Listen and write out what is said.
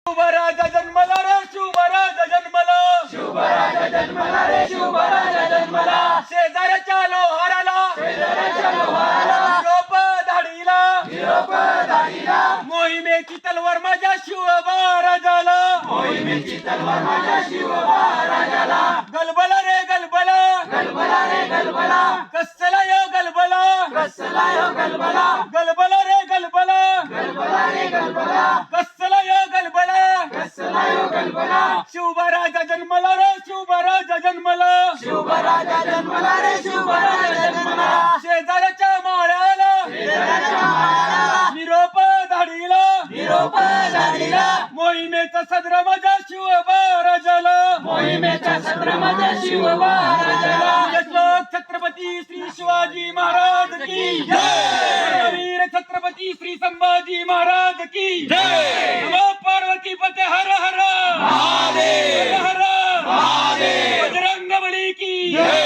शिवराजा जन्मला रे शिवराजा जन्मला शिवराजा जन्मला रे शिवराजा जन्मला शेजाऱ्याच्या लोहाराला निरोप धाडीला मोहिमेची तलवार माझ्या शिवराजाला मोहिमेची तलवार माझ्या शिवराजाला गलबला रे गलबला गलबला रे गलबला कसला यो गलबला कसला यो गलबला गलबला रे गलबला गलबला रे गलबला कसला यो गलबला कसला यो गलबला शिवराजा जन्मला रे शिवराजा जन्मला शिवराजा जन्मला रे शिवराजा जन्मला शेजाऱ्याच्या माळ्याला निरोप निरोप धाडीला मोहिमेचा सदर माझ्या शिवराजाला मोहिमेचा सत्र माझ्या शिवराजाला यशलोक छत्रपती श्री शिवाजी महाराज की जय वीर छत्रपती श्री संभाजी महाराज की जय नमो पार्वती पते हर हर महादेव हर हर महादेव बजरंग बली की जय